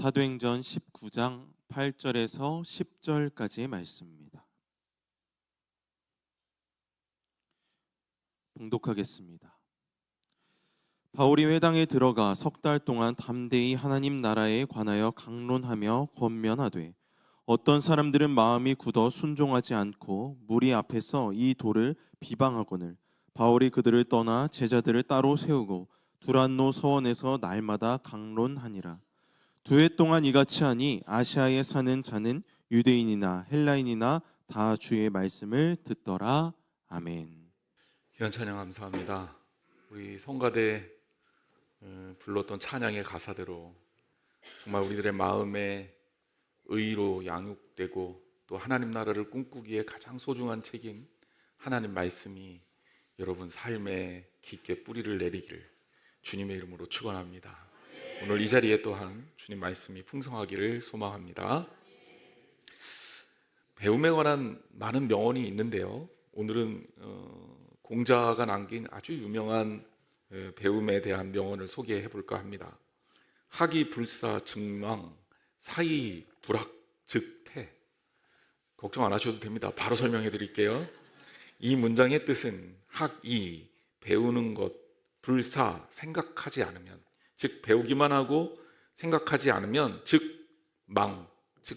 사도행전 19장 8절에서 10절까지의 말씀입니다. 봉독하겠습니다. 바울이 회당에 들어가 석 달 동안 담대히 하나님 나라에 관하여 강론하며 권면하되 어떤 사람들은 마음이 굳어 순종하지 않고 무리 앞에서 이 도를 비방하거늘 바울이 그들을 떠나 제자들을 따로 세우고 두란노 서원에서 날마다 강론하니라. 2해 동안 이같이 하니 아시아에 사는 자는 유대인이나 헬라인이나 다 주의 말씀을 듣더라. 아멘. 귀한 찬양 감사합니다. 우리 성가대 불렀던 찬양의 가사대로 정말 우리들의 마음에 의로 양육되고 또 하나님 나라를 꿈꾸기에 가장 소중한 책인 하나님 말씀이 여러분 삶에 깊게 뿌리를 내리기를 주님의 이름으로 축원합니다. 오늘 이 자리에 또한 주님 말씀이 풍성하기를 소망합니다. 배움에 관한 많은 명언이 있는데요, 오늘은 공자가 남긴 아주 유명한 배움에 대한 명언을 소개해 볼까 합니다. 학이 불사 증망 사이 불학 즉태. 걱정 안 하셔도 됩니다. 바로 설명해 드릴게요. 이 문장의 뜻은 학이 배우는 것, 불사 생각하지 않으면, 즉 배우기만 하고 생각하지 않으면 즉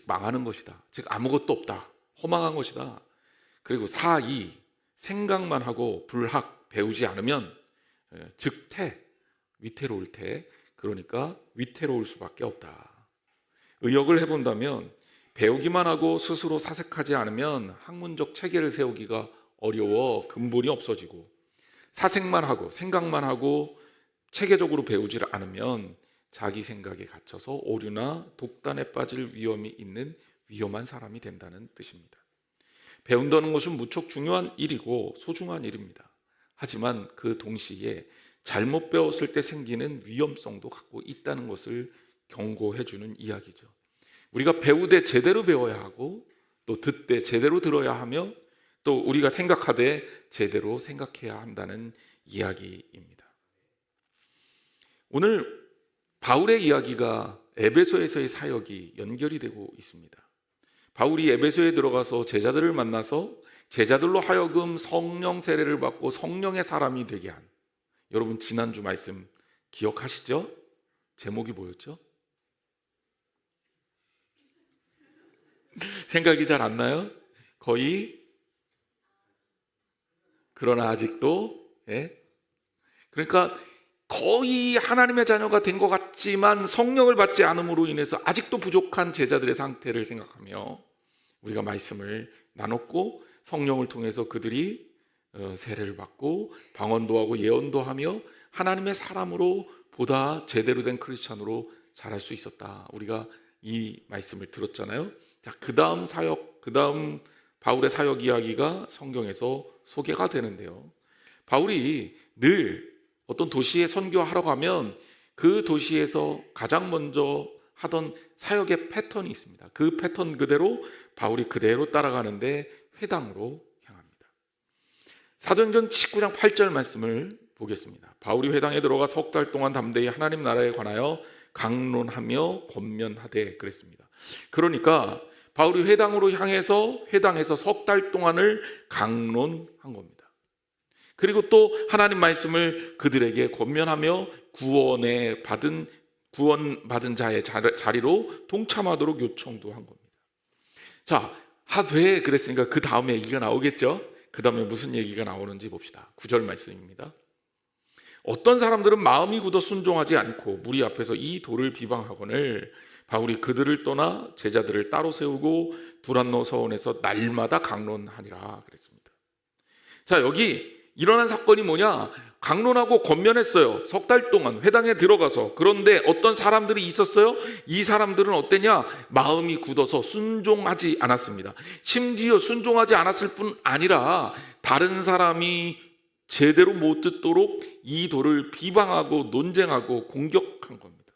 망하는 것이다. 즉 아무것도 없다, 허망한 것이다. 그리고 사이 생각만 하고 불학 배우지 않으면 즉태 위태로울 태, 그러니까 위태로울 수밖에 없다. 의역을 해본다면 배우기만 하고 스스로 사색하지 않으면 학문적 체계를 세우기가 어려워 근본이 없어지고, 사색만 하고 생각만 하고 체계적으로 배우지 않으면 자기 생각에 갇혀서 오류나 독단에 빠질 위험이 있는 위험한 사람이 된다는 뜻입니다. 배운다는 것은 무척 중요한 일이고 소중한 일입니다. 하지만 그 동시에 잘못 배웠을 때 생기는 위험성도 갖고 있다는 것을 경고해 주는 이야기죠. 우리가 배우되 제대로 배워야 하고 또 듣되 제대로 들어야 하며 또 우리가 생각하되 제대로 생각해야 한다는 이야기입니다. 오늘 바울의 이야기가 에베소에서의 사역이 연결이 되고 있습니다. 바울이 에베소에 들어가서 제자들을 만나서 제자들로 하여금 성령 세례를 받고 성령의 사람이 되게 한, 여러분 지난주 말씀 기억하시죠? 제목이 뭐였죠? 생각이 잘 안 나요? 거의 그러나 아직도, 그러니까 거의 하나님의 자녀가 된 것 같지만 성령을 받지 않음으로 인해서 아직도 부족한 제자들의 상태를 생각하며 우리가 말씀을 나눴고, 성령을 통해서 그들이 세례를 받고 방언도 하고 예언도 하며 하나님의 사람으로 보다 제대로 된 크리스찬으로 자랄 수 있었다. 우리가 이 말씀을 들었잖아요. 자, 그 다음 바울의 사역 이야기가 성경에서 소개가 되는데요, 바울이 늘 어떤 도시에 선교하러 가면 그 도시에서 가장 먼저 하던 사역의 패턴이 있습니다. 그 패턴 그대로 바울이 그대로 따라가는데 회당으로 향합니다. 사도행전 19장 8절 말씀을 보겠습니다. 바울이 회당에 들어가 석 달 동안 담대히 하나님 나라에 관하여 강론하며 권면하되 그랬습니다. 그러니까 바울이 회당으로 향해서 회당에서 석 달 동안을 강론한 겁니다. 그리고 또 하나님 말씀을 그들에게 권면하며 구원받은 자의 자리로 동참하도록 요청도 한 겁니다. 자, 하되 그랬으니까 그 다음에 얘기가 나오겠죠? 그 다음에 무슨 얘기가 나오는지 봅시다. 9절 말씀입니다. 어떤 사람들은 마음이 굳어 순종하지 않고 무리 앞에서 이 도를 비방하거늘 바울이 그들을 떠나 제자들을 따로 세우고 두란노 서원에서 날마다 강론하니라 그랬습니다. 자, 여기 일어난 사건이 뭐냐? 강론하고 권면했어요. 석 달 동안 회당에 들어가서. 그런데 어떤 사람들이 있었어요? 이 사람들은 어땠냐? 마음이 굳어서 순종하지 않았습니다. 심지어 순종하지 않았을 뿐 아니라 다른 사람이 제대로 못 듣도록 이 도를 비방하고 논쟁하고 공격한 겁니다.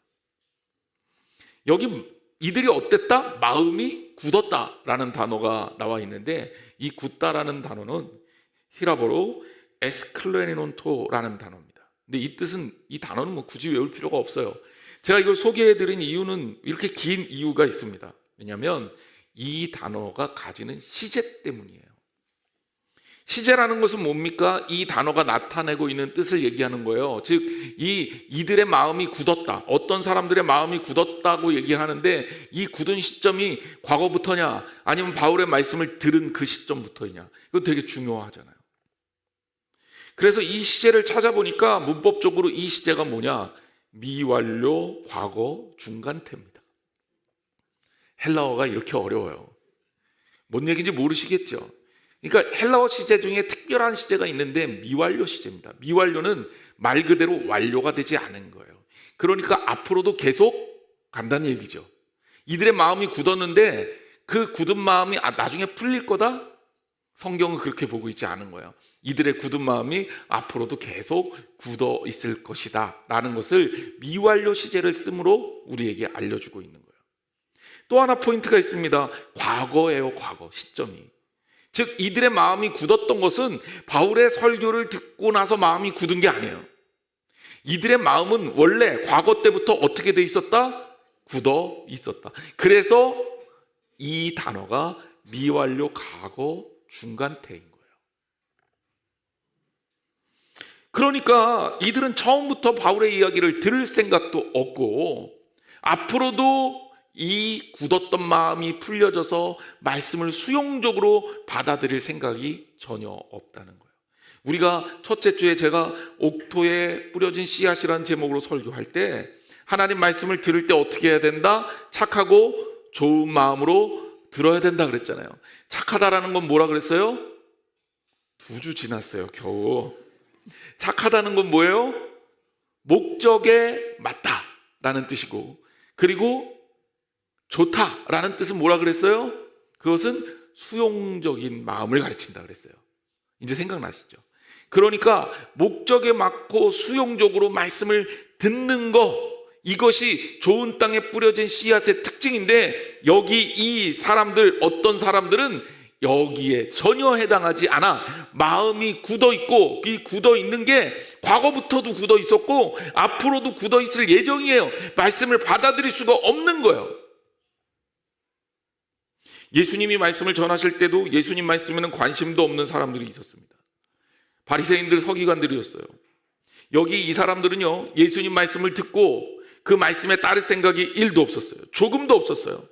여기 이들이 어땠다? 마음이 굳었다라는 단어가 나와 있는데, 이 굳다라는 단어는 히라보로 에스클레니논토라는 단어입니다. 근데 이 뜻은, 이 단어는 뭐 굳이 외울 필요가 없어요. 제가 이걸 소개해드린 이유는 이렇게 긴 이유가 있습니다. 왜냐하면 이 단어가 가지는 시제 때문이에요. 시제라는 것은 뭡니까? 이 단어가 나타내고 있는 뜻을 얘기하는 거예요. 즉 이들의 마음이 굳었다, 어떤 사람들의 마음이 굳었다고 얘기하는데, 이 굳은 시점이 과거부터냐 아니면 바울의 말씀을 들은 그 시점부터이냐, 이거 되게 중요하잖아요. 그래서 이 시제를 찾아보니까 문법적으로 이 시제가 뭐냐? 미완료 과거 중간태입니다. 헬라어가 이렇게 어려워요. 뭔 얘기인지 모르시겠죠? 그러니까 헬라어 시제 중에 특별한 시제가 있는데 미완료 시제입니다. 미완료는 말 그대로 완료가 되지 않은 거예요. 그러니까 앞으로도 계속 간다는 얘기죠. 이들의 마음이 굳었는데 그 굳은 마음이 나중에 풀릴 거다? 성경은 그렇게 보고 있지 않은 거예요. 이들의 굳은 마음이 앞으로도 계속 굳어 있을 것이다 라는 것을 미완료 시제를 쓰므로 우리에게 알려주고 있는 거예요. 또 하나 포인트가 있습니다. 과거예요. 과거 시점이. 즉 이들의 마음이 굳었던 것은 바울의 설교를 듣고 나서 마음이 굳은 게 아니에요. 이들의 마음은 원래 과거 때부터 어떻게 돼 있었다? 굳어 있었다. 그래서 이 단어가 미완료 과거 중간태인 거예요. 그러니까 이들은 처음부터 바울의 이야기를 들을 생각도 없고, 앞으로도 이 굳었던 마음이 풀려져서 말씀을 수용적으로 받아들일 생각이 전혀 없다는 거예요. 우리가 첫째 주에 제가 옥토에 뿌려진 씨앗이라는 제목으로 설교할 때 하나님 말씀을 들을 때 어떻게 해야 된다? 착하고 좋은 마음으로 들어야 된다 그랬잖아요. 착하다라는 건 뭐라 그랬어요? 2주 지났어요, 겨우. 착하다는 건 뭐예요? 목적에 맞다라는 뜻이고, 그리고 좋다라는 뜻은 뭐라 그랬어요? 그것은 수용적인 마음을 가르친다 그랬어요. 이제 생각나시죠? 그러니까 목적에 맞고 수용적으로 말씀을 듣는 거, 이것이 좋은 땅에 뿌려진 씨앗의 특징인데, 여기 이 사람들, 어떤 사람들은 여기에 전혀 해당하지 않아 마음이 굳어 있고, 이 굳어 있는 게 과거부터도 굳어 있었고 앞으로도 굳어 있을 예정이에요. 말씀을 받아들일 수가 없는 거예요. 예수님이 말씀을 전하실 때도 예수님 말씀에는 관심도 없는 사람들이 있었습니다. 바리새인들, 서기관들이었어요. 여기 이 사람들은요, 예수님 말씀을 듣고 그 말씀에 따를 생각이 1도 없었어요. 조금도 없었어요.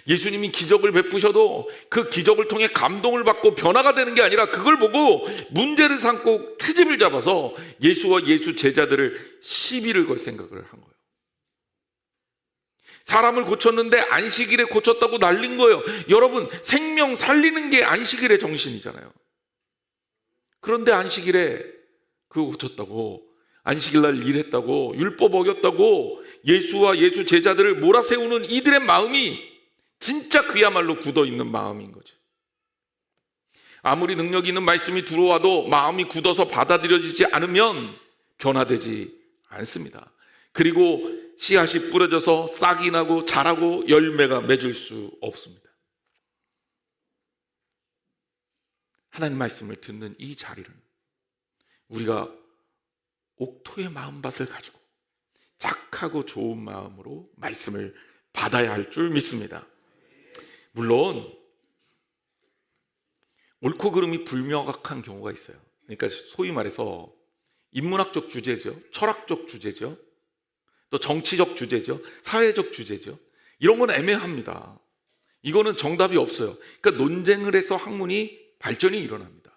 예수님이 기적을 베푸셔도 그 기적을 통해 감동을 받고 변화가 되는 게 아니라 그걸 보고 문제를 삼고 트집을 잡아서 예수와 예수 제자들을 시비를 걸 생각을 한 거예요. 사람을 고쳤는데 안식일에 고쳤다고 날린 거예요. 여러분, 생명 살리는 게 안식일의 정신이잖아요. 그런데 안식일에 그거 고쳤다고, 안식일날 일했다고, 율법 어겼다고 예수와 예수 제자들을 몰아세우는 이들의 마음이 진짜 그야말로 굳어있는 마음인 거죠. 아무리 능력 있는 말씀이 들어와도 마음이 굳어서 받아들여지지 않으면 변화되지 않습니다. 그리고 씨앗이 뿌려져서 싹이 나고 자라고 열매가 맺을 수 없습니다. 하나님 말씀을 듣는 이 자리는 우리가 옥토의 마음밭을 가지고 착하고 좋은 마음으로 말씀을 받아야 할 줄 믿습니다. 물론 옳고 그름이 불명확한 경우가 있어요. 그러니까 소위 말해서 인문학적 주제죠, 철학적 주제죠, 또 정치적 주제죠, 사회적 주제죠. 이런 건 애매합니다. 이거는 정답이 없어요. 그러니까 논쟁을 해서 학문이 발전이 일어납니다.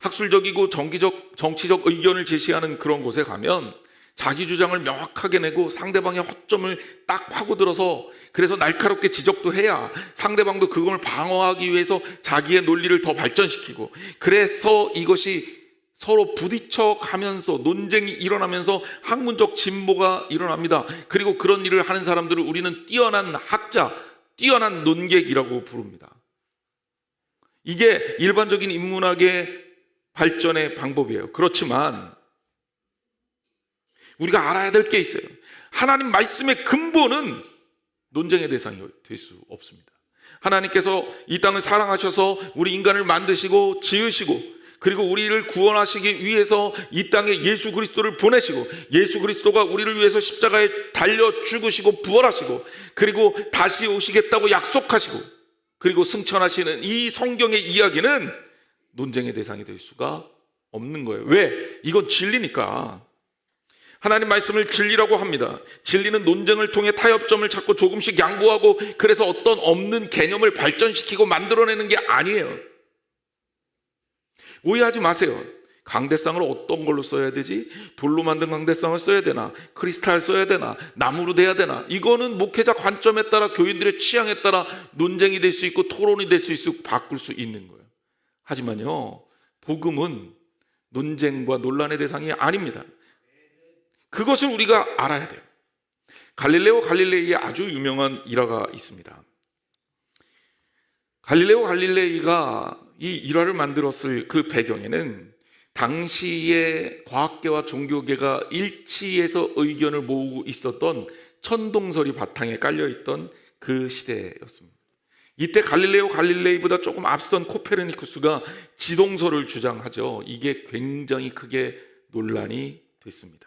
학술적이고 정치적 의견을 제시하는 그런 곳에 가면 자기 주장을 명확하게 내고 상대방의 허점을 딱 파고들어서, 그래서 날카롭게 지적도 해야 상대방도 그걸 방어하기 위해서 자기의 논리를 더 발전시키고, 그래서 이것이 서로 부딪혀 가면서 논쟁이 일어나면서 학문적 진보가 일어납니다. 그리고 그런 일을 하는 사람들을 우리는 뛰어난 학자, 뛰어난 논객이라고 부릅니다. 이게 일반적인 인문학의 발전의 방법이에요. 그렇지만 우리가 알아야 될 게 있어요. 하나님 말씀의 근본은 논쟁의 대상이 될 수 없습니다. 하나님께서 이 땅을 사랑하셔서 우리 인간을 만드시고 지으시고, 그리고 우리를 구원하시기 위해서 이 땅에 예수 그리스도를 보내시고, 예수 그리스도가 우리를 위해서 십자가에 달려 죽으시고 부활하시고, 그리고 다시 오시겠다고 약속하시고, 그리고 승천하시는 이 성경의 이야기는 논쟁의 대상이 될 수가 없는 거예요. 왜? 이건 진리니까. 하나님 말씀을 진리라고 합니다. 진리는 논쟁을 통해 타협점을 찾고 조금씩 양보하고, 그래서 어떤 없는 개념을 발전시키고 만들어내는 게 아니에요. 오해하지 마세요. 강대상을 어떤 걸로 써야 되지? 돌로 만든 강대상을 써야 되나? 크리스탈 써야 되나? 나무로 돼야 되나? 이거는 목회자 관점에 따라, 교인들의 취향에 따라 논쟁이 될 수 있고 토론이 될 수 있고 바꿀 수 있는 거예요. 하지만요, 복음은 논쟁과 논란의 대상이 아닙니다. 그것을 우리가 알아야 돼요. 갈릴레오 갈릴레이에 아주 유명한 일화가 있습니다. 갈릴레오 갈릴레이가 이 일화를 만들었을 그 배경에는 당시의 과학계와 종교계가 일치해서 의견을 모으고 있었던 천동설이 바탕에 깔려있던 그 시대였습니다. 이때 갈릴레오 갈릴레이보다 조금 앞선 코페르니쿠스가 지동설을 주장하죠. 이게 굉장히 크게 논란이 됐습니다.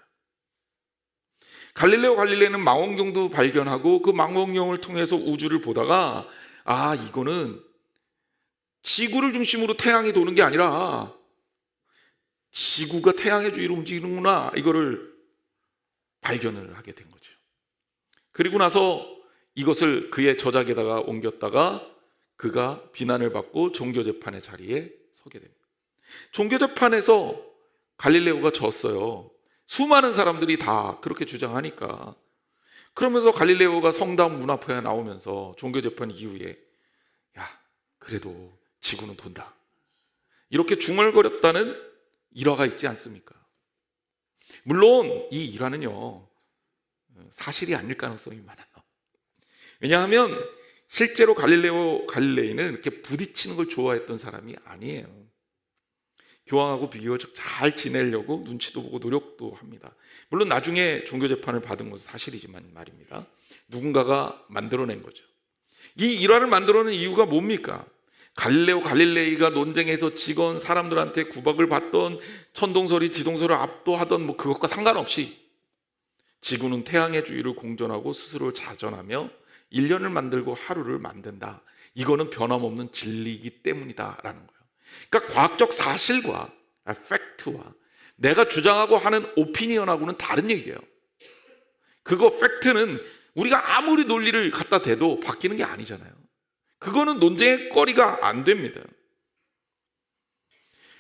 갈릴레오 갈릴레이는 망원경도 발견하고 그 망원경을 통해서 우주를 보다가, 이거는 지구를 중심으로 태양이 도는 게 아니라 지구가 태양의 주위로 움직이는구나, 이거를 발견을 하게 된 거죠. 그리고 나서 이것을 그의 저작에다가 옮겼다가 그가 비난을 받고 종교재판의 자리에 서게 됩니다. 종교재판에서 갈릴레오가 졌어요. 수많은 사람들이 다 그렇게 주장하니까. 그러면서 갈릴레오가 성당 문 앞에 나오면서 종교재판 이후에, 그래도 지구는 돈다, 이렇게 중얼거렸다는 일화가 있지 않습니까? 물론 이 일화는요, 사실이 아닐 가능성이 많아요. 왜냐하면 실제로 갈릴레오 갈릴레이는 이렇게 부딪히는 걸 좋아했던 사람이 아니에요. 교황하고 비교적 잘 지내려고 눈치도 보고 노력도 합니다. 물론 나중에 종교재판을 받은 것은 사실이지만 말입니다. 누군가가 만들어낸 거죠. 이 일화를 만들어낸 이유가 뭡니까? 갈릴레오 갈릴레이가 논쟁에서 지건, 사람들한테 구박을 받던, 천동설이 지동설을 압도하던 그것과 상관없이 지구는 태양의 주위를 공전하고 스스로 자전하며 1년을 만들고 하루를 만든다. 이거는 변함없는 진리이기 때문이다라는 거예요. 그러니까 과학적 사실과 팩트와 내가 주장하고 하는 오피니언하고는 다른 얘기예요. 그거 팩트는 우리가 아무리 논리를 갖다 대도 바뀌는 게 아니잖아요. 그거는 논쟁의 거리가 안 됩니다.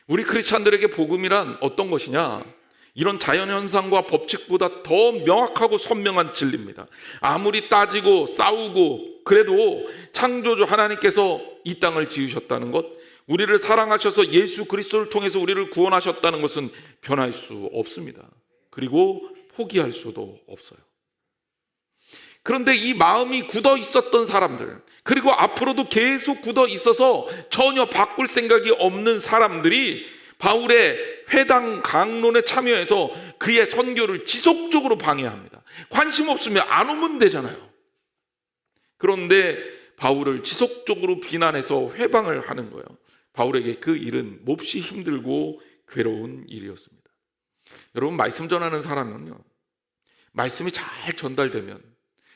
우리 크리스찬들에게 복음이란 어떤 것이냐? 이런 자연현상과 법칙보다 더 명확하고 선명한 진리입니다. 아무리 따지고 싸우고 그래도 창조주 하나님께서 이 땅을 지으셨다는 것, 우리를 사랑하셔서 예수 그리스도를 통해서 우리를 구원하셨다는 것은 변할 수 없습니다. 그리고 포기할 수도 없어요. 그런데 이 마음이 굳어 있었던 사람들, 그리고 앞으로도 계속 굳어 있어서 전혀 바꿀 생각이 없는 사람들이 바울의 회당 강론에 참여해서 그의 선교를 지속적으로 방해합니다. 관심 없으면 안 오면 되잖아요. 그런데 바울을 지속적으로 비난해서 회방을 하는 거예요. 바울에게 그 일은 몹시 힘들고 괴로운 일이었습니다. 여러분, 말씀 전하는 사람은요, 말씀이 잘 전달되면,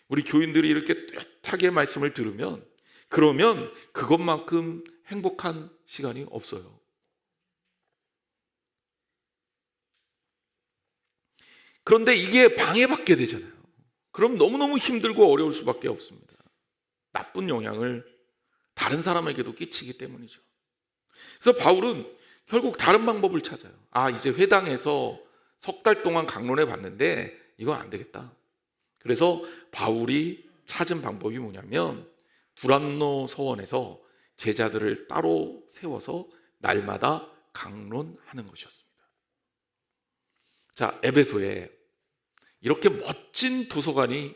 우리 교인들이 이렇게 뚜렷하게 말씀을 들으면, 그러면 그것만큼 행복한 시간이 없어요. 그런데 이게 방해받게 되잖아요. 그럼 너무너무 힘들고 어려울 수밖에 없습니다. 나쁜 영향을 다른 사람에게도 끼치기 때문이죠. 그래서 바울은 결국 다른 방법을 찾아요. 이제 회당에서 석 달 동안 강론해 봤는데 이건 안 되겠다. 그래서 바울이 찾은 방법이 뭐냐면 두란노 서원에서 제자들을 따로 세워서 날마다 강론하는 것이었습니다. 자, 에베소에 이렇게 멋진 도서관이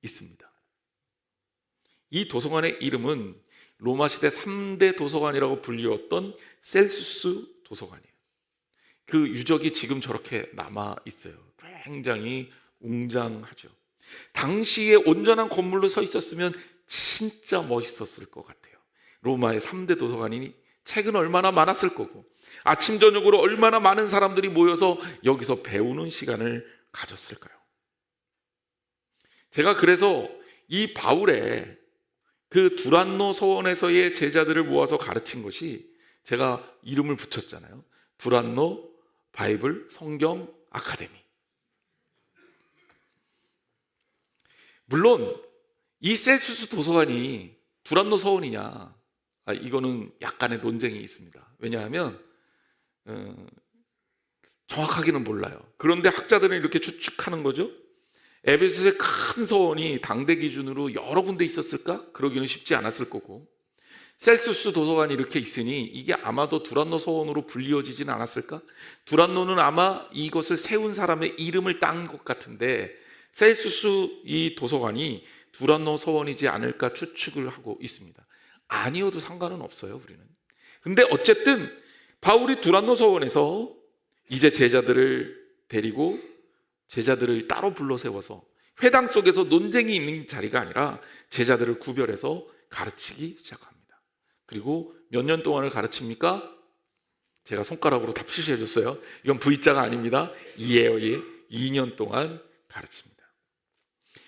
있습니다. 이 도서관의 이름은 로마 시대 3대 도서관이라고 불리웠던 셀수스 도서관이에요. 그 유적이 지금 저렇게 남아 있어요. 굉장히 웅장하죠. 당시에 온전한 건물로 서 있었으면 진짜 멋있었을 것 같아요. 로마의 3대 도서관이니 책은 얼마나 많았을 거고, 아침 저녁으로 얼마나 많은 사람들이 모여서 여기서 배우는 시간을 가졌을까요? 제가 그래서 이 바울의 그 두란노 서원에서의 제자들을 모아서 가르친 것이, 제가 이름을 붙였잖아요. 두란노 바이블 성경 아카데미. 물론 이 셀수스 도서관이 두란노 서원이냐, 이거는 약간의 논쟁이 있습니다. 왜냐하면 정확하게는 몰라요. 그런데 학자들은 이렇게 추측하는 거죠. 에베소의 큰 서원이 당대 기준으로 여러 군데 있었을까? 그러기는 쉽지 않았을 거고, 셀수스 도서관이 이렇게 있으니 이게 아마도 두란노 서원으로 불리워지진 않았을까? 두란노는 아마 이것을 세운 사람의 이름을 딴 것 같은데 셀수스 이 도서관이 두란노 서원이지 않을까 추측을 하고 있습니다. 아니어도 상관은 없어요, 우리는. 근데 어쨌든 바울이 두란노 서원에서 이제 제자들을 데리고 제자들을 따로 불러 세워서 회당 속에서 논쟁이 있는 자리가 아니라 제자들을 구별해서 가르치기 시작합니다. 그리고 몇 년 동안을 가르칩니까? 제가 손가락으로 다 표시해 줬어요. 이건 V자가 아닙니다. 이에요. 2년 동안 가르칩니다.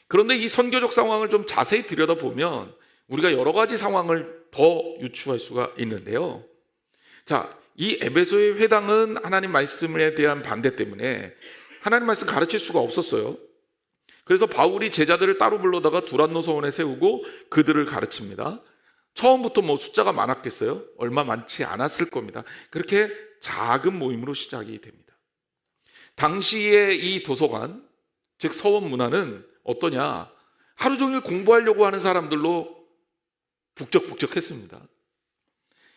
그런데 이 선교적 상황을 좀 자세히 들여다보면 우리가 여러 가지 상황을 더 유추할 수가 있는데요. 자, 이 에베소의 회당은 하나님 말씀에 대한 반대 때문에 하나님 말씀 가르칠 수가 없었어요. 그래서 바울이 제자들을 따로 불러다가 두란노 서원에 세우고 그들을 가르칩니다. 처음부터 뭐 숫자가 많았겠어요? 얼마 많지 않았을 겁니다. 그렇게 작은 모임으로 시작이 됩니다. 당시에 이 도서관, 즉 서원 문화는 어떠냐? 하루 종일 공부하려고 하는 사람들로 북적북적했습니다.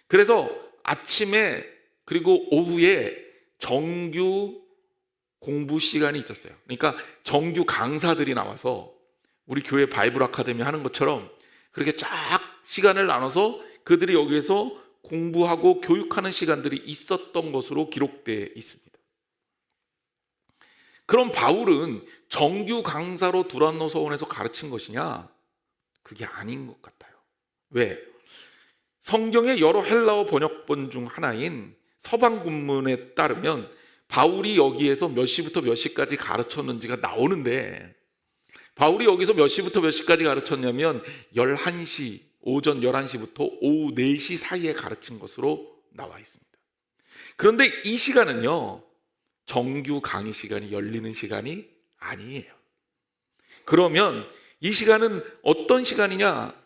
그래서 아침에 그리고 오후에 정규 공부 시간이 있었어요. 그러니까 정규 강사들이 나와서 우리 교회 바이블 아카데미 하는 것처럼 그렇게 쫙 시간을 나눠서 그들이 여기에서 공부하고 교육하는 시간들이 있었던 것으로 기록되어 있습니다. 그럼 바울은 정규 강사로 두란노 서원에서 가르친 것이냐? 그게 아닌 것 같아요. 왜? 성경의 여러 헬라어 번역본 중 하나인 서방군문에 따르면 바울이 여기에서 몇 시부터 몇 시까지 가르쳤는지가 나오는데, 바울이 여기서 몇 시부터 몇 시까지 가르쳤냐면 11시, 오전 11시부터 오후 4시 사이에 가르친 것으로 나와 있습니다. 그런데 이 시간은요, 정규 강의 시간이 열리는 시간이 아니에요. 그러면 이 시간은 어떤 시간이냐?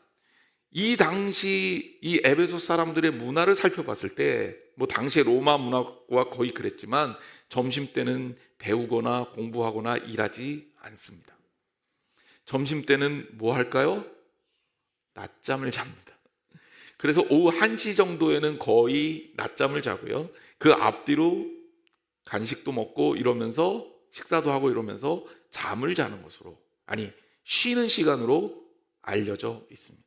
이 당시 이 에베소 사람들의 문화를 살펴봤을 때, 뭐 당시의 로마 문화와 거의 그랬지만 점심때는 배우거나 공부하거나 일하지 않습니다. 점심때는 뭐 할까요? 낮잠을 잡니다. 그래서 오후 1시 정도에는 거의 낮잠을 자고요, 그 앞뒤로 간식도 먹고 이러면서 식사도 하고 이러면서 잠을 자는 것으로, 아니 쉬는 시간으로 알려져 있습니다.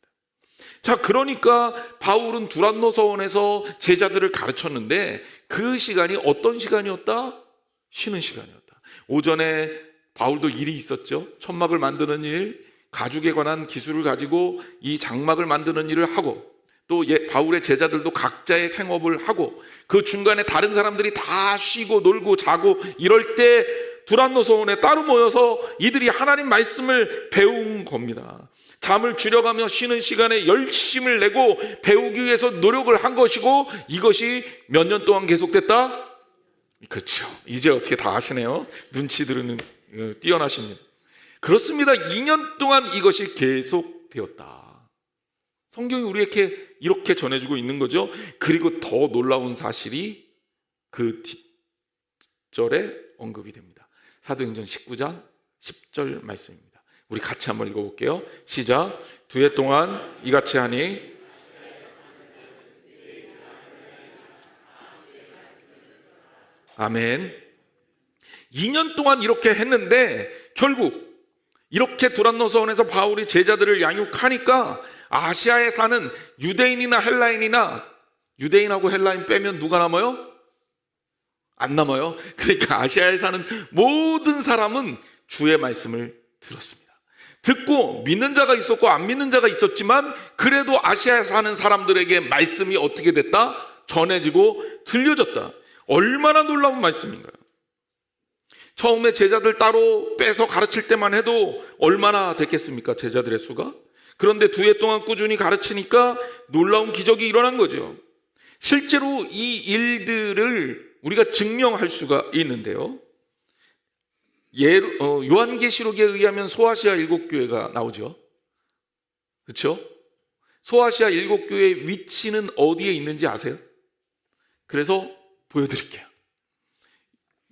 자, 그러니까 바울은 두란노 서원에서 제자들을 가르쳤는데 그 시간이 어떤 시간이었다? 쉬는 시간이었다. 오전에 바울도 일이 있었죠. 천막을 만드는 일, 가죽에 관한 기술을 가지고 이 장막을 만드는 일을 하고, 또 바울의 제자들도 각자의 생업을 하고, 그 중간에 다른 사람들이 다 쉬고 놀고 자고 이럴 때 두란노 서원에 따로 모여서 이들이 하나님 말씀을 배운 겁니다. 잠을 줄여가며 쉬는 시간에 열심을 내고 배우기 위해서 노력을 한 것이고, 이것이 몇 년 동안 계속됐다? 그렇죠. 이제 어떻게 다 아시네요. 눈치들은 뛰어나십니다. 그렇습니다. 2년 동안 이것이 계속되었다. 성경이 우리에게 이렇게 전해주고 있는 거죠. 그리고 더 놀라운 사실이 그 뒷절에 언급이 됩니다. 사도행전 19장 10절 말씀입니다. 우리 같이 한번 읽어볼게요. 시작. 2해 동안 이같이 하니 아멘. 2년 동안 이렇게 했는데 결국 이렇게 두란노 서원에서 바울이 제자들을 양육하니까 아시아에 사는 유대인이나 헬라인이나, 유대인하고 헬라인 빼면 누가 남아요? 안 남아요. 그러니까 아시아에 사는 모든 사람은 주의 말씀을 들었습니다. 듣고 믿는 자가 있었고 안 믿는 자가 있었지만 그래도 아시아에 사는 사람들에게 말씀이 어떻게 됐다? 전해지고 들려졌다. 얼마나 놀라운 말씀인가요? 처음에 제자들 따로 빼서 가르칠 때만 해도 얼마나 됐겠습니까? 제자들의 수가. 그런데 2해 동안 꾸준히 가르치니까 놀라운 기적이 일어난 거죠. 실제로 이 일들을 우리가 증명할 수가 있는데요. 요한계시록에 의하면 소아시아 7교회가 나오죠. 그렇죠? 소아시아 7교회의 위치는 어디에 있는지 아세요? 그래서 보여드릴게요.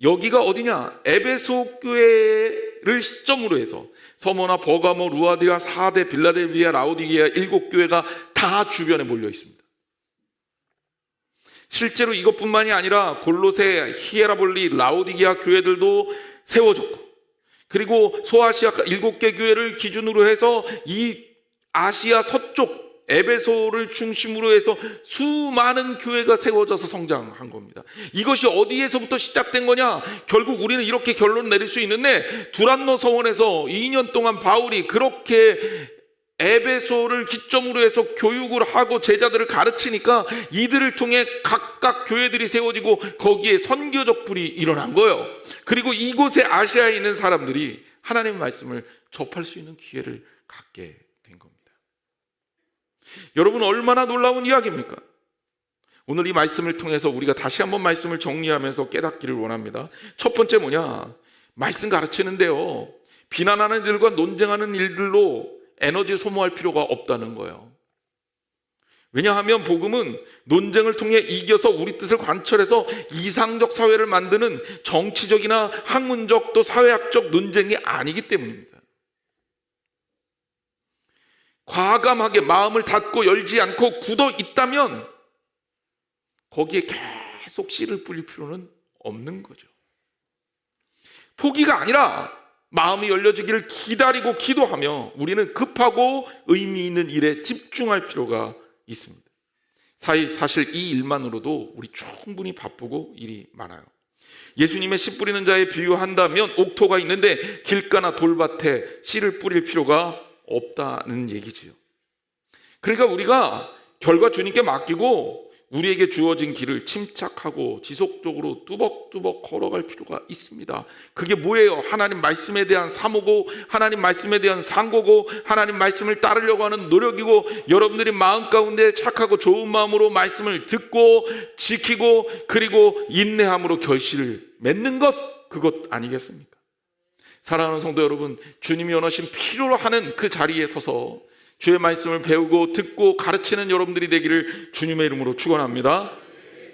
여기가 어디냐? 에베소 교회를 시점으로 해서 서머나 버가모, 루아디아, 사데, 빌라델비아, 라오디게아 7교회가 다 주변에 몰려 있습니다. 실제로 이것뿐만이 아니라 골로새, 히에라볼리, 라오디게아 교회들도 세워졌고, 그리고 소아시아 7개 교회를 기준으로 해서 이 아시아 서쪽 에베소를 중심으로 해서 수많은 교회가 세워져서 성장한 겁니다. 이것이 어디에서부터 시작된 거냐? 결국 우리는 이렇게 결론 내릴 수 있는데, 두란노 서원에서 2년 동안 바울이 그렇게 에베소를 기점으로 해서 교육을 하고 제자들을 가르치니까 이들을 통해 각각 교회들이 세워지고 거기에 선교적 불이 일어난 거예요. 그리고 이곳에 아시아에 있는 사람들이 하나님의 말씀을 접할 수 있는 기회를 갖게 된 겁니다. 여러분, 얼마나 놀라운 이야기입니까? 오늘 이 말씀을 통해서 우리가 다시 한번 말씀을 정리하면서 깨닫기를 원합니다. 첫 번째 뭐냐? 말씀 가르치는데요, 비난하는 일들과 논쟁하는 일들로 에너지 소모할 필요가 없다는 거예요. 왜냐하면 복음은 논쟁을 통해 이겨서 우리 뜻을 관철해서 이상적 사회를 만드는 정치적이나 학문적 또 사회학적 논쟁이 아니기 때문입니다. 과감하게 마음을 닫고 열지 않고 굳어 있다면 거기에 계속 씨를 뿌릴 필요는 없는 거죠. 포기가 아니라 마음이 열려지기를 기다리고 기도하며 우리는 급하고 의미 있는 일에 집중할 필요가 있습니다. 사실 이 일만으로도 우리 충분히 바쁘고 일이 많아요. 예수님의 씨 뿌리는 자에 비유한다면 옥토가 있는데 길가나 돌밭에 씨를 뿌릴 필요가 없다는 얘기지요. 그러니까 우리가 결과 주님께 맡기고 우리에게 주어진 길을 침착하고 지속적으로 뚜벅뚜벅 걸어갈 필요가 있습니다. 그게 뭐예요? 하나님 말씀에 대한 사모고, 하나님 말씀에 대한 상고고, 하나님 말씀을 따르려고 하는 노력이고, 여러분들이 마음 가운데 착하고 좋은 마음으로 말씀을 듣고 지키고, 그리고 인내함으로 결실을 맺는 것, 그것 아니겠습니까? 사랑하는 성도 여러분, 주님이 원하신 필요로 하는 그 자리에 서서 주의 말씀을 배우고 듣고 가르치는 여러분들이 되기를 주님의 이름으로 축원합니다.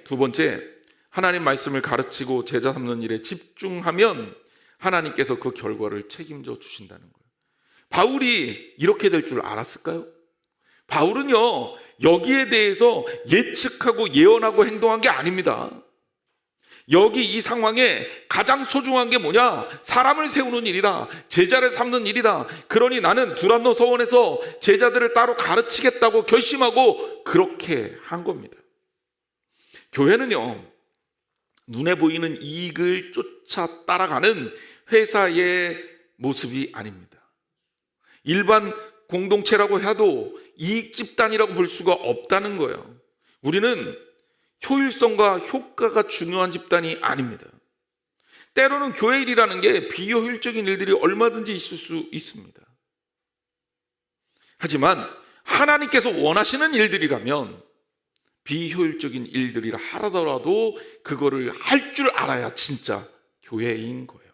두 번째, 하나님 말씀을 가르치고 제자 삼는 일에 집중하면 하나님께서 그 결과를 책임져 주신다는 거예요. 바울이 이렇게 될 줄 알았을까요? 바울은요, 여기에 대해서 예측하고 예언하고 행동한 게 아닙니다. 여기 이 상황에 가장 소중한 게 뭐냐? 사람을 세우는 일이다. 제자를 삼는 일이다. 그러니 나는 두란노 서원에서 제자들을 따로 가르치겠다고 결심하고 그렇게 한 겁니다. 교회는요, 눈에 보이는 이익을 쫓아 따라가는 회사의 모습이 아닙니다. 일반 공동체라고 해도 이익 집단이라고 볼 수가 없다는 거예요. 우리는 효율성과 효과가 중요한 집단이 아닙니다. 때로는 교회 일이라는 게 비효율적인 일들이 얼마든지 있을 수 있습니다. 하지만 하나님께서 원하시는 일들이라면 비효율적인 일들이라 하더라도 그거를 할 줄 알아야 진짜 교회인 거예요.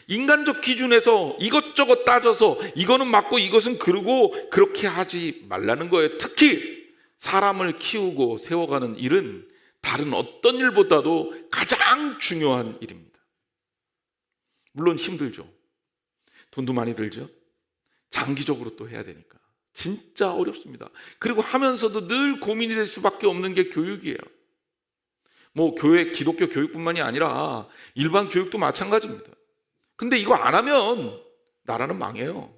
인간적 기준에서 이것저것 따져서 이거는 맞고 이것은 그르고 그렇게 하지 말라는 거예요. 특히 사람을 키우고 세워가는 일은 다른 어떤 일보다도 가장 중요한 일입니다. 물론 힘들죠. 돈도 많이 들죠. 장기적으로 또 해야 되니까 진짜 어렵습니다. 그리고 하면서도 늘 고민이 될 수밖에 없는 게 교육이에요. 뭐 교회, 기독교 교육뿐만이 아니라 일반 교육도 마찬가지입니다. 근데 이거 안 하면 나라는 망해요.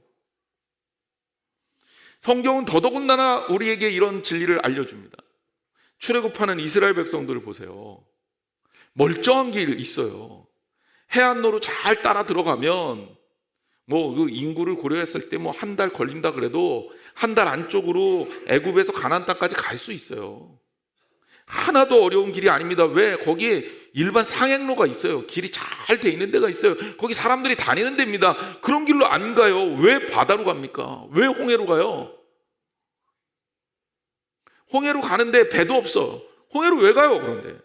성경은 더더군다나 우리에게 이런 진리를 알려줍니다. 출애굽하는 이스라엘 백성들을 보세요. 멀쩡한 길 있어요. 해안로로 잘 따라 들어가면 뭐 그 인구를 고려했을 때 뭐 한 달 걸린다 그래도 한 달 안쪽으로 애굽에서 가나안 땅까지 갈 수 있어요. 하나도 어려운 길이 아닙니다. 왜? 거기에 일반 상행로가 있어요. 길이 잘 돼 있는 데가 있어요. 거기 사람들이 다니는 데입니다. 그런 길로 안 가요. 왜 바다로 갑니까? 왜 홍해로 가요? 홍해로 가는데 배도 없어. 홍해로 왜 가요? 그런데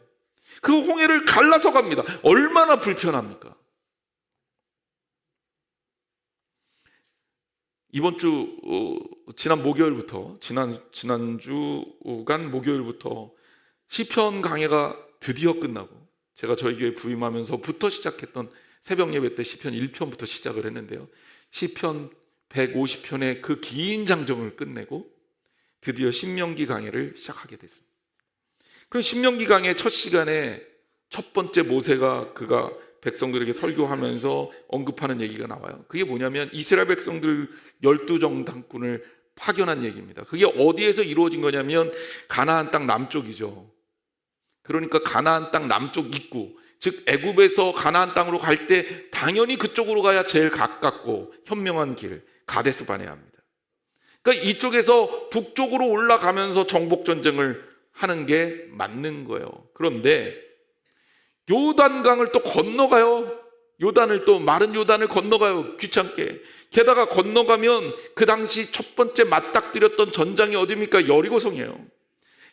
그 홍해를 갈라서 갑니다. 얼마나 불편합니까? 이번 주 지난 목요일부터 지난주간 목요일부터 시편 강해가 드디어 끝나고, 제가 저희 교회 부임하면서부터 시작했던 새벽 예배 때 시편 1편부터 시작을 했는데요, 시편 150편의 그 긴 장정을 끝내고 드디어 신명기 강해를 시작하게 됐습니다. 그 신명기 강해 첫 시간에 첫 번째 모세가 그가 백성들에게 설교하면서 언급하는 얘기가 나와요. 그게 뭐냐면 이스라엘 백성들 12정탐꾼을 파견한 얘기입니다. 그게 어디에서 이루어진 거냐면 가나안 땅 남쪽이죠. 그러니까 가나안 땅 남쪽 입구, 즉 애굽에서 가나안 땅으로 갈 때 당연히 그쪽으로 가야 제일 가깝고 현명한 길, 가데스 바네아입니다. 그러니까 이쪽에서 북쪽으로 올라가면서 정복 전쟁을 하는 게 맞는 거예요. 그런데 요단강을 또 건너가요. 요단을 또 마른 요단을 건너가요. 귀찮게. 게다가 건너가면 그 당시 첫 번째 맞닥뜨렸던 전장이 어디입니까? 여리고성이에요.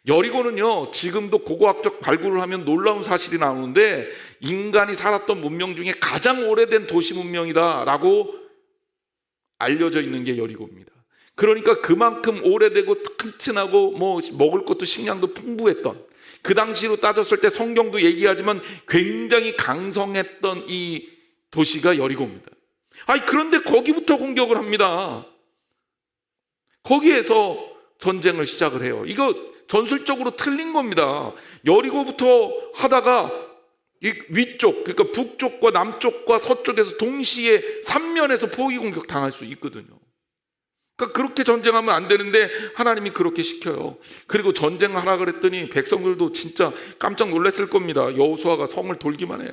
여리고는요, 지금도 고고학적 발굴을 하면 놀라운 사실이 나오는데 인간이 살았던 문명 중에 가장 오래된 도시 문명이다라고 알려져 있는 게 여리고입니다. 그러니까 그만큼 오래되고 튼튼하고 뭐 먹을 것도 식량도 풍부했던, 그 당시로 따졌을 때 성경도 얘기하지만 굉장히 강성했던 이 도시가 여리고입니다. 그런데 거기부터 공격을 합니다. 거기에서 전쟁을 시작을 해요. 이거 전술적으로 틀린 겁니다. 여리고부터 하다가 이 위쪽, 그러니까 북쪽과 남쪽과 서쪽에서 동시에 3면에서 포기 공격 당할 수 있거든요. 그러니까 그렇게 전쟁하면 안 되는데 하나님이 그렇게 시켜요. 그리고 전쟁하라 그랬더니 백성들도 진짜 깜짝 놀랐을 겁니다. 여호수아가 성을 돌기만 해.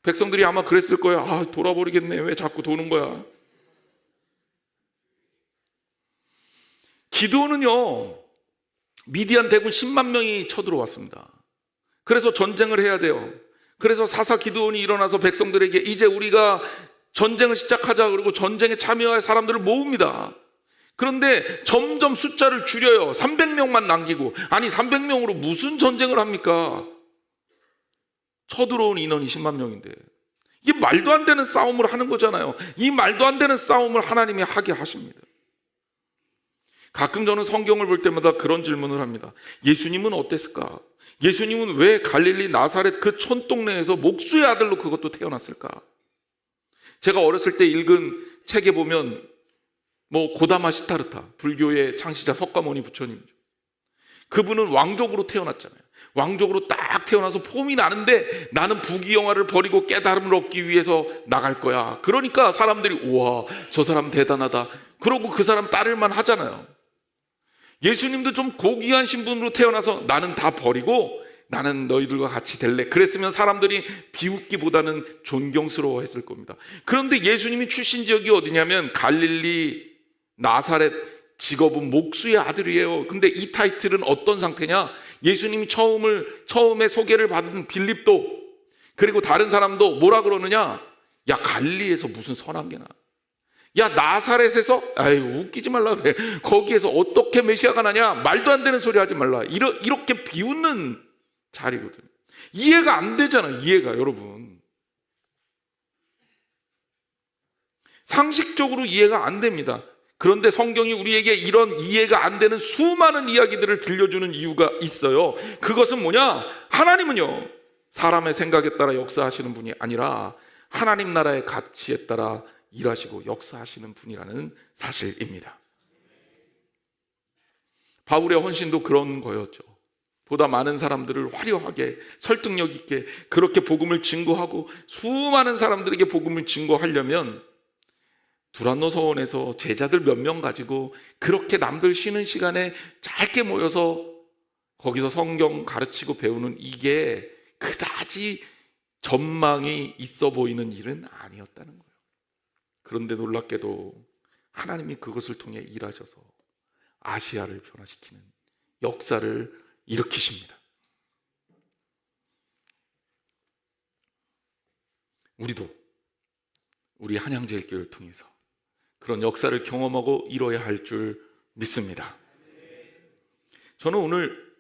백성들이 아마 그랬을 거예요. 돌아버리겠네. 왜 자꾸 도는 거야? 기드온은요, 미디안 대군 10만 명이 쳐들어왔습니다. 그래서 전쟁을 해야 돼요. 그래서 사사 기드온이 일어나서 백성들에게 이제 우리가 전쟁을 시작하자, 그리고 전쟁에 참여할 사람들을 모읍니다. 그런데 점점 숫자를 줄여요. 300명만 남기고. 아니 300명으로 무슨 전쟁을 합니까? 쳐들어온 인원이 10만 명인데 이게 말도 안 되는 싸움을 하는 거잖아요. 이 말도 안 되는 싸움을 하나님이 하게 하십니다. 가끔 저는 성경을 볼 때마다 그런 질문을 합니다. 예수님은 어땠을까? 예수님은 왜 갈릴리 나사렛 그 촌동네에서 목수의 아들로 그것도 태어났을까? 제가 어렸을 때 읽은 책에 보면 고다마 시타르타, 불교의 창시자 석가모니 부처님이죠. 그분은 왕족으로 태어났잖아요. 왕족으로 딱 태어나서 폼이 나는데 나는 부귀영화를 버리고 깨달음을 얻기 위해서 나갈 거야. 그러니까 사람들이 우와, 저 사람 대단하다. 그러고 그 사람 따를만 하잖아요. 예수님도 좀 고귀한 신분으로 태어나서 나는 다 버리고 나는 너희들과 같이 될래. 그랬으면 사람들이 비웃기보다는 존경스러워했을 겁니다. 그런데 예수님이 출신 지역이 어디냐면 갈릴리 나사렛, 직업은 목수의 아들이에요. 근데 이 타이틀은 어떤 상태냐? 예수님이 처음에 소개를 받은 빌립도, 그리고 다른 사람도 뭐라 그러느냐? 야, 갈릴리에서 무슨 선한 게나. 야, 나사렛에서, 웃기지 말라 그래. 거기에서 어떻게 메시아가 나냐? 말도 안 되는 소리 하지 말라. 이렇게 비웃는 자리거든요. 이해가 안 되잖아요. 이해가, 여러분. 상식적으로 이해가 안 됩니다. 그런데 성경이 우리에게 이런 이해가 안 되는 수많은 이야기들을 들려주는 이유가 있어요. 그것은 뭐냐? 하나님은요, 사람의 생각에 따라 역사하시는 분이 아니라 하나님 나라의 가치에 따라 일하시고 역사하시는 분이라는 사실입니다. 바울의 헌신도 그런 거였죠. 보다 많은 사람들을 화려하게 설득력 있게 그렇게 복음을 증거하고 수많은 사람들에게 복음을 증거하려면 두란노 서원에서 제자들 몇 명 가지고 그렇게 남들 쉬는 시간에 짧게 모여서 거기서 성경 가르치고 배우는 이게 그다지 전망이 있어 보이는 일은 아니었다는 거예요. 그런데 놀랍게도 하나님이 그것을 통해 일하셔서 아시아를 변화시키는 역사를 일으키십니다. 우리도 우리 한양제일교회를 통해서 그런 역사를 경험하고 이뤄야 할 줄 믿습니다. 저는 오늘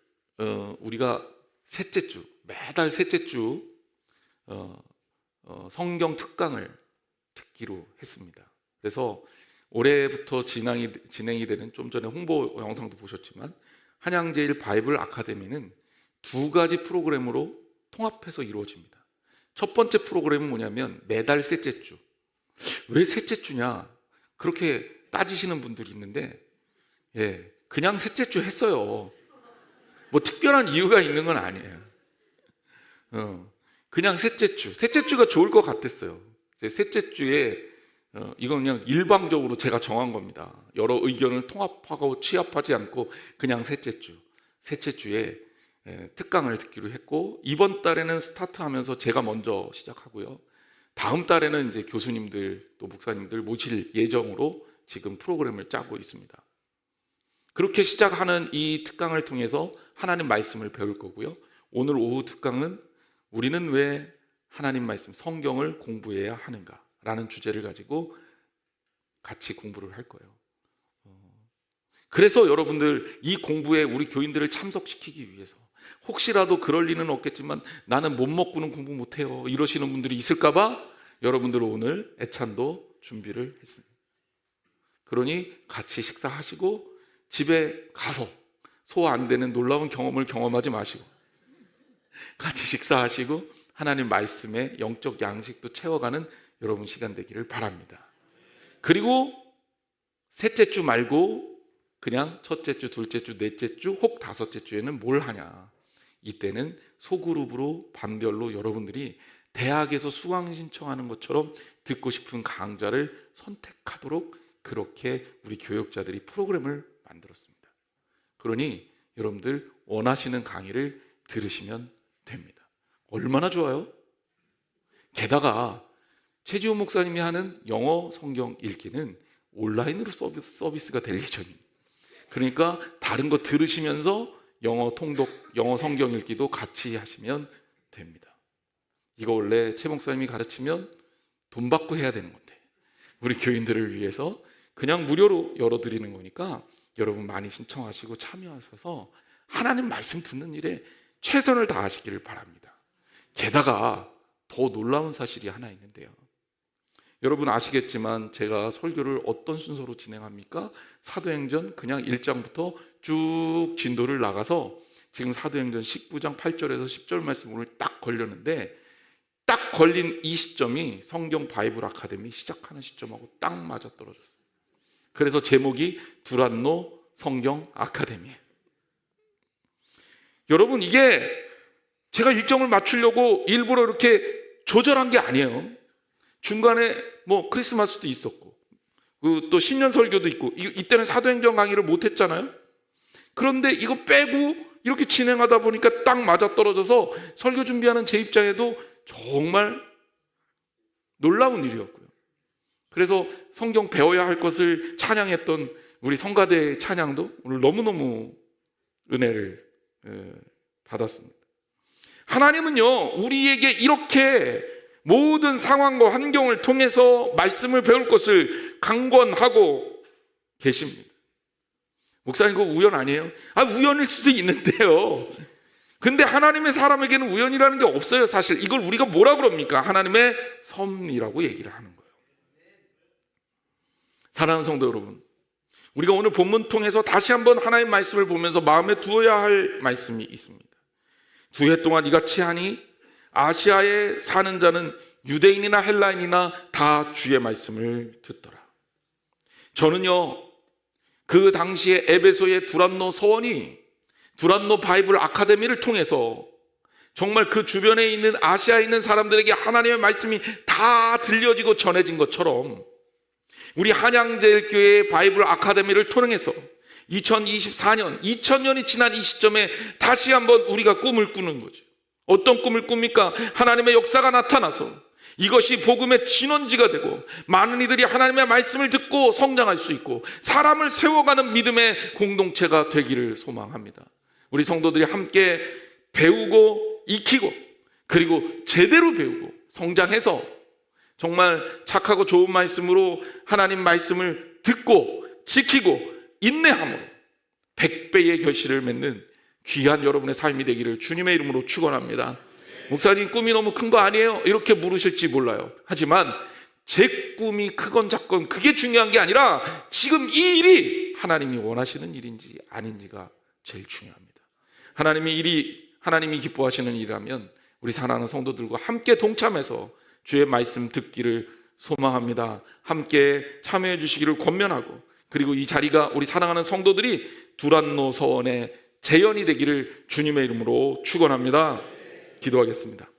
우리가 셋째 주, 매달 셋째 주 성경 특강을 듣기로 했습니다. 그래서 올해부터 진행이 되는, 좀 전에 홍보 영상도 보셨지만 한양제일 바이블 아카데미는 두 가지 프로그램으로 통합해서 이루어집니다. 첫 번째 프로그램은 뭐냐면 매달 셋째 주. 왜 셋째 주냐 그렇게 따지시는 분들이 있는데, 그냥 셋째 주 했어요. 뭐 특별한 이유가 있는 건 아니에요. 그냥 셋째 주가 좋을 것 같았어요. 셋째 주에 이건 그냥 일방적으로 제가 정한 겁니다. 여러 의견을 통합하고 취합하지 않고 그냥 셋째 주에 특강을 듣기로 했고, 이번 달에는 스타트하면서 제가 먼저 시작하고요. 다음 달에는 이제 교수님들 또 목사님들 모실 예정으로 지금 프로그램을 짜고 있습니다. 그렇게 시작하는 이 특강을 통해서 하나님 말씀을 배울 거고요. 오늘 오후 특강은 우리는 왜 하나님 말씀, 성경을 공부해야 하는가 라는 주제를 가지고 같이 공부를 할 거예요. 그래서 여러분들 이 공부에 우리 교인들을 참석시키기 위해서, 혹시라도 그럴 리는 없겠지만 나는 못 먹고는 공부 못해요 이러시는 분들이 있을까 봐 여러분들 오늘 애찬도 준비를 했습니다. 그러니 같이 식사하시고 집에 가서 소화 안 되는 놀라운 경험을 경험하지 마시고 같이 식사하시고 하나님 말씀의 영적 양식도 채워가는 여러분 시간 되기를 바랍니다. 그리고 셋째 주 말고 그냥 첫째 주, 둘째 주, 넷째 주, 혹 다섯째 주에는 뭘 하냐? 이때는 소그룹으로 반별로 여러분들이 대학에서 수강 신청하는 것처럼 듣고 싶은 강좌를 선택하도록 그렇게 우리 교역자들이 프로그램을 만들었습니다. 그러니 여러분들 원하시는 강의를 들으시면 됩니다. 얼마나 좋아요? 게다가 최지훈 목사님이 하는 영어 성경 읽기는 온라인으로 서비스가 될 예정입니다. 그러니까 다른 거 들으시면서 영어 통독, 영어 성경 읽기도 같이 하시면 됩니다. 이거 원래 최 목사님이 가르치면 돈 받고 해야 되는 건데 우리 교인들을 위해서 그냥 무료로 열어드리는 거니까 여러분 많이 신청하시고 참여하셔서 하나님 말씀 듣는 일에 최선을 다하시기를 바랍니다. 게다가 더 놀라운 사실이 하나 있는데요. 여러분 아시겠지만 제가 설교를 어떤 순서로 진행합니까? 사도행전 그냥 1장부터 쭉 진도를 나가서 지금 사도행전 19장 8절에서 10절 말씀 오늘 딱 걸렸는데, 딱 걸린 이 시점이 성경 바이블 아카데미 시작하는 시점하고 딱 맞아떨어졌어요. 그래서 제목이 두란노 성경 아카데미예요. 여러분 이게 제가 일정을 맞추려고 일부러 이렇게 조절한 게 아니에요. 중간에 뭐 크리스마스도 있었고 또 신년 설교도 있고 이때는 사도행전 강의를 못했잖아요. 그런데 이거 빼고 이렇게 진행하다 보니까 딱 맞아떨어져서 설교 준비하는 제 입장에도 정말 놀라운 일이었고요. 그래서 성경 배워야 할 것을 찬양했던 우리 성가대 찬양도 오늘 너무너무 은혜를 받았습니다. 하나님은요 우리에게 이렇게 모든 상황과 환경을 통해서 말씀을 배울 것을 강권하고 계십니다. 목사님 그거 우연 아니에요? 우연일 수도 있는데요. 근데 하나님의 사람에게는 우연이라는 게 없어요. 사실 이걸 우리가 뭐라 그럽니까? 하나님의 섭리라고 얘기를 하는 거예요. 사랑하는 성도 여러분, 우리가 오늘 본문 통해서 다시 한번 하나님의 말씀을 보면서 마음에 두어야 할 말씀이 있습니다. 2해 동안 이같이 하니 아시아에 사는 자는 유대인이나 헬라인이나 다 주의 말씀을 듣더라. 저는요 그 당시에 에베소의 두란노 서원이 두란노 바이블 아카데미를 통해서 정말 그 주변에 있는 아시아에 있는 사람들에게 하나님의 말씀이 다 들려지고 전해진 것처럼 우리 한양제일교회 바이블 아카데미를 통해서 2024년, 2000년이 지난 이 시점에 다시 한번 우리가 꿈을 꾸는 거죠. 어떤 꿈을 꿉니까? 하나님의 역사가 나타나서 이것이 복음의 진원지가 되고 많은 이들이 하나님의 말씀을 듣고 성장할 수 있고 사람을 세워가는 믿음의 공동체가 되기를 소망합니다. 우리 성도들이 함께 배우고 익히고 그리고 제대로 배우고 성장해서 정말 착하고 좋은 말씀으로 하나님 말씀을 듣고 지키고 인내함으로 100배의 결실을 맺는 귀한 여러분의 삶이 되기를 주님의 이름으로 축원합니다. 목사님 꿈이 너무 큰 거 아니에요? 이렇게 물으실지 몰라요. 하지만 제 꿈이 크건 작건 그게 중요한 게 아니라 지금 이 일이 하나님이 원하시는 일인지 아닌지가 제일 중요합니다. 하나님이 기뻐하시는 일이라면 우리 사랑하는 성도들과 함께 동참해서 주의 말씀 듣기를 소망합니다. 함께 참여해 주시기를 권면하고 그리고 이 자리가 우리 사랑하는 성도들이 두란노 서원의 재현이 되기를 주님의 이름으로 축원합니다. 기도하겠습니다.